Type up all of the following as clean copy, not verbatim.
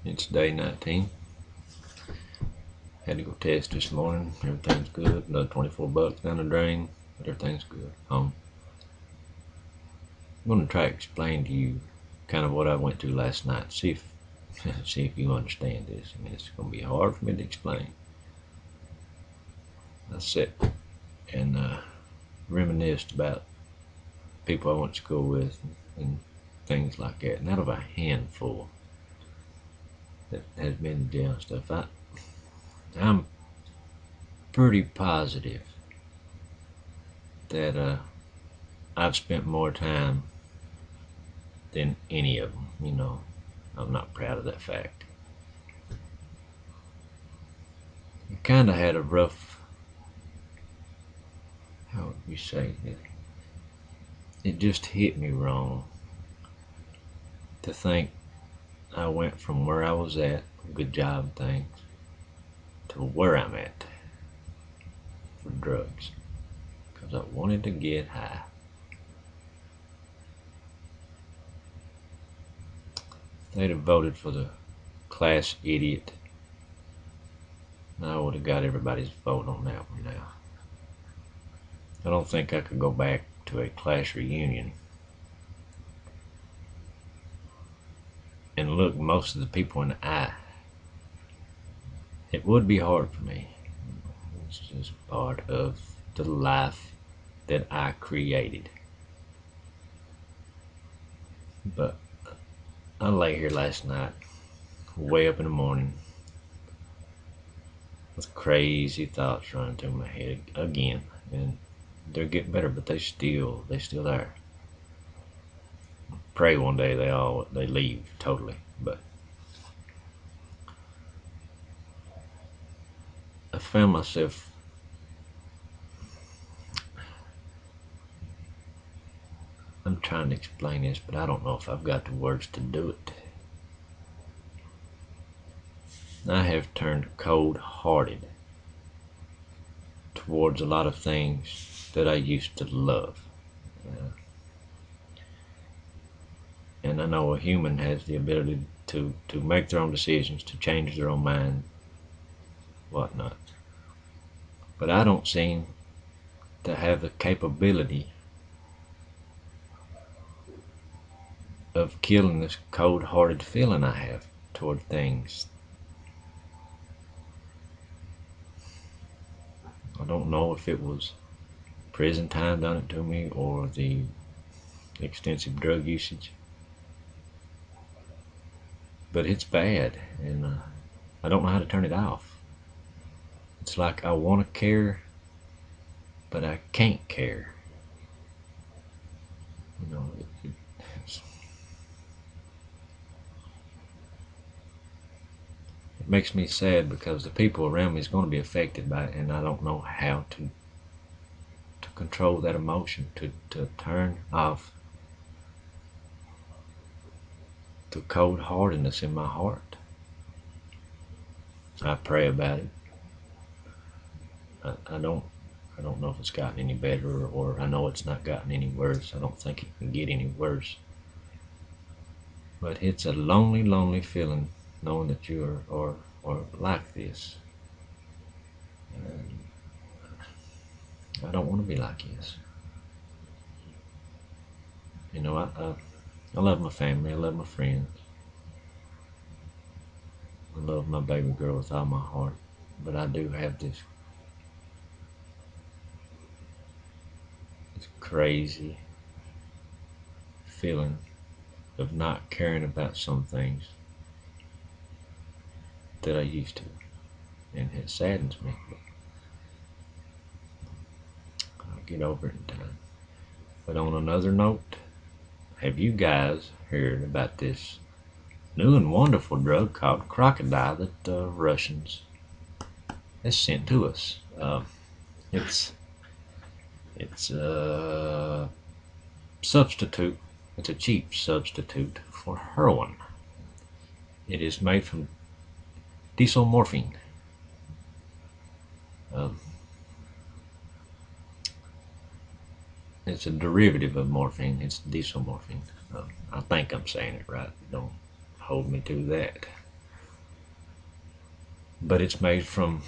It's day 19. Had to go test this morning. Everything's good. Another 24 bucks down the drain, but everything's good. I'm going to try to explain to you kind of what I went through last night. See if you understand this. I mean, it's going to be hard for me to explain. I sat and reminisced about people I went to school with and things like that. And out of a handful that has been in jail and stuff, I'm pretty positive that I've spent more time than any of them. You know, I'm not proud of that fact. I kind of had a rough, how would you say it? It just hit me wrong to think I went from where I was at, good job and things, to where I'm at for drugs. Because I wanted to get high. If they'd have voted for the class idiot, I would have got everybody's vote on that one now. I don't think I could go back to a class reunion and look most of the people in the eye. It would be hard for me. It's just part of the life that I created. But I lay here last night, way up in the morning, with crazy thoughts running through my head again, and they're getting better, but they still there. Pray one day they leave totally, but I found myself I'm trying to explain this, but I don't know if I've got the words to do it. I have turned cold-hearted towards a lot of things that I used to love. And I know a human has the ability to make their own decisions, to change their own mind, whatnot. But I don't seem to have the capability of killing this cold-hearted feeling I have toward things. I don't know if it was prison time done it to me or the extensive drug usage, but it's bad, and I don't know how to turn it off. It's like I want to care, but I can't care. You know, it makes me sad because the people around me is going to be affected by it, and I don't know how to control that emotion, to turn off the cold-heartedness in my heart. I pray about it. I don't know if it's gotten any better, or I know it's not gotten any worse. I don't think it can get any worse. But it's a lonely, lonely feeling knowing that you are like this. And I don't want to be like this. You know, I love my family. I love my friends. I love my baby girl with all my heart. But I do have this crazy feeling of not caring about some things that I used to. And it saddens me. But I'll get over it in time. But on another note, have you guys heard about this new and wonderful drug called crocodile that the Russians has sent to us? It's a substitute. It's a cheap substitute for heroin. It is made from diesel morphine. It's a derivative of morphine. It's diesel morphine. I think I'm saying it right. Don't hold me to that. but it's made from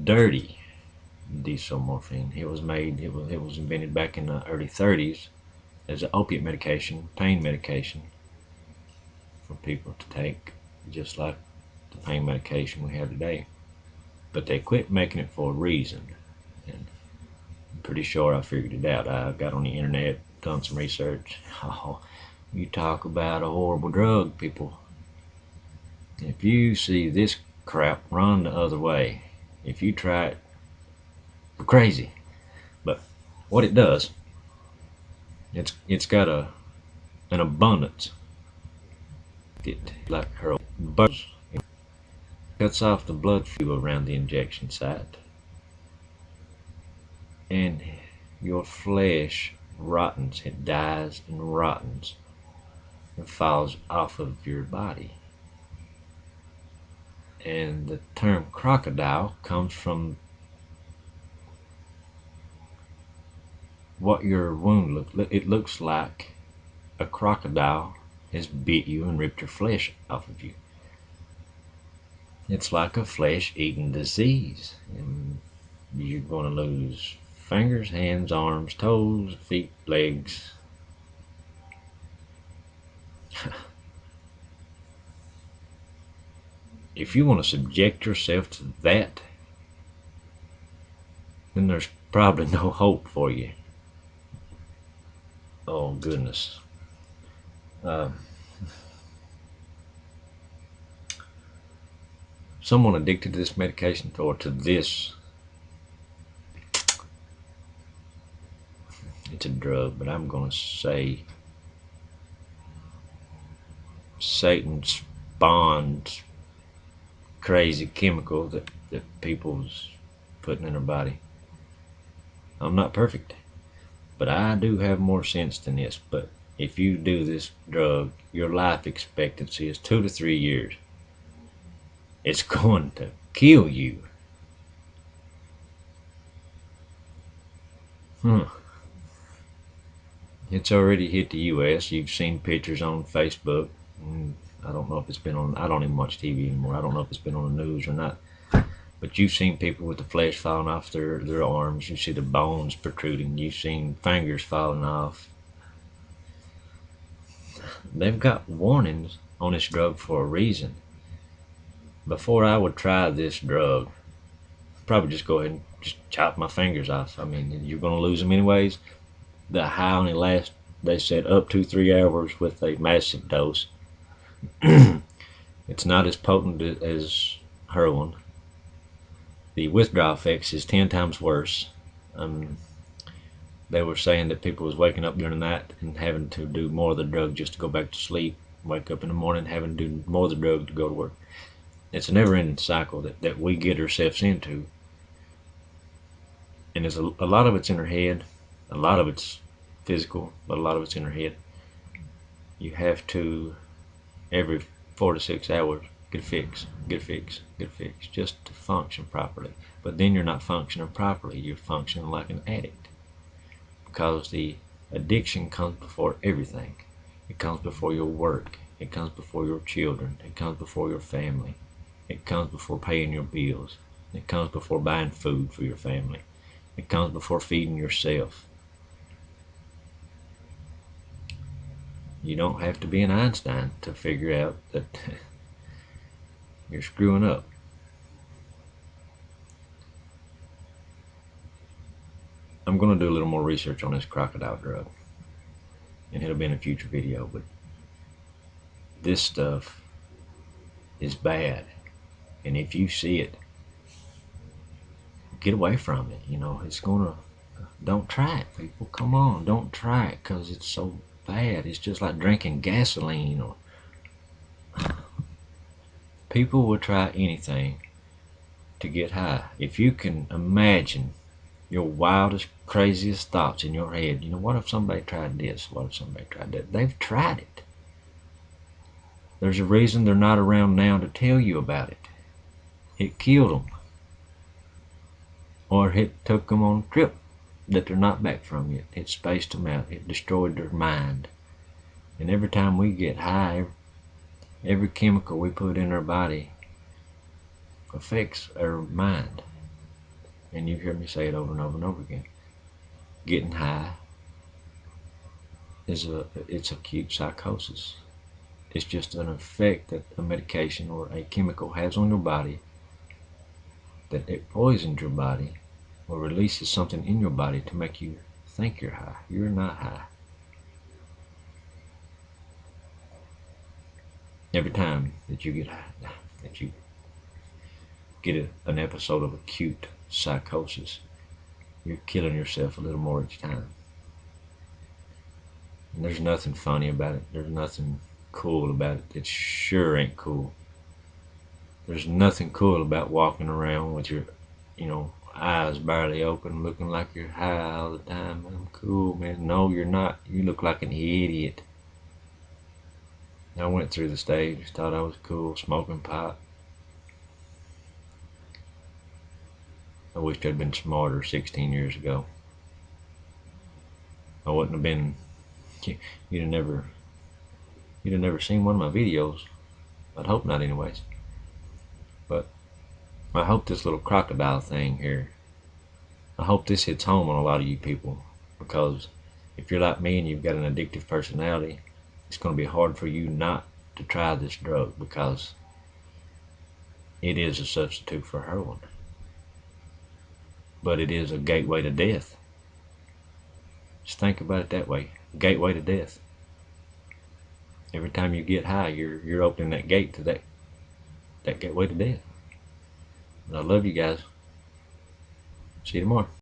dirty diesel morphine. It was invented back in the early 30s as an opiate medication, pain medication for people to take, just like the pain medication we have today. But they quit making it for a reason, and I'm pretty sure I figured it out. I got on the internet, done some research. Oh, you talk about a horrible drug, people. If you see this crap, run the other way. If you try it, you're crazy. But what it does, it's got an abundance. It like heroin, but it cuts off the blood flow around the injection site, and your flesh rottens. It dies and rottens and falls off of your body. And the term crocodile comes from what your wound looks like. It looks like a crocodile has bit you and ripped your flesh off of you. It's like a flesh-eating disease, and you're going to lose fingers, hands, arms, toes, feet, legs. If you want to subject yourself to that, then there's probably no hope for you. Oh goodness. Someone addicted to this medication, or to this, it's a drug, but I'm going to say Satan spawned crazy chemical that people's putting in their body. I'm not perfect, but I do have more sense than this. But if you do this drug, your life expectancy is 2 to 3 years. It's going to kill you. It's already hit the U.S. You've seen pictures on Facebook. I don't know if it's been on, I don't even watch TV anymore. I don't know if it's been on the news or not. But you've seen people with the flesh falling off their arms. You see the bones protruding. You've seen fingers falling off. They've got warnings on this drug for a reason. Before I would try this drug, I'd probably just go ahead and just chop my fingers off. I mean, you're going to lose them anyways. The high only lasts, they said, up to 3 hours with a massive dose. It's not as potent as heroin. The withdrawal effects is 10 times worse. They were saying that people was waking up during the night and having to do more of the drug just to go back to sleep. Wake up in the morning having to do more of the drug to go to work. It's a never-ending cycle that we get ourselves into. And there's a lot of it's in our head. A lot of it's physical, but a lot of it's in our head. You have to, every 4 to 6 hours, get a fix, just to function properly. But then you're not functioning properly. You're functioning like an addict. Because the addiction comes before everything. It comes before your work. It comes before your children. It comes before your family. It comes before paying your bills. It comes before buying food for your family. It comes before feeding yourself. You don't have to be an Einstein to figure out that you're screwing up. I'm going to do a little more research on this crocodile drug, and it'll be in a future video, but this stuff is bad, and if you see it, get away from it. You know, it's going to, don't try it, people. Come on, don't try it, because it's so bad. It's just like drinking gasoline. Or people will try anything to get high. If you can imagine your wildest, craziest thoughts in your head, you know, what if somebody tried this? What if somebody tried that? They've tried it. There's a reason they're not around now to tell you about it. It killed them, or it took them on a trip that they're not back from yet. It spaced them out. It destroyed their mind. And every time we get high, every chemical we put in our body affects our mind. And you hear me say it over and over and over again. Getting high it's acute psychosis. It's just an effect that a medication or a chemical has on your body, that it poisons your body or releases something in your body to make you think you're high. You're not high. Every time that you get high, that you get an episode of acute psychosis, you're killing yourself a little more each time. And there's nothing funny about it. There's nothing cool about it. It sure ain't cool. There's nothing cool about walking around with your, eyes barely open, looking like you're high all the time. I'm cool, man. No, you're not. You look like an idiot. I went through the stage, thought I was cool, smoking pot. I wished I'd been smarter 16 years ago. I wouldn't have been. You'd have never seen one of my videos. I'd hope not, anyways. But I hope this little crocodile thing here, I hope this hits home on a lot of you people, because if you're like me and you've got an addictive personality, it's going to be hard for you not to try this drug, because it is a substitute for heroin. But it is a gateway to death. Just think about it that way. Gateway to death. Every time you get high, you're opening that gate to that gateway to death. And I love you guys. See you tomorrow.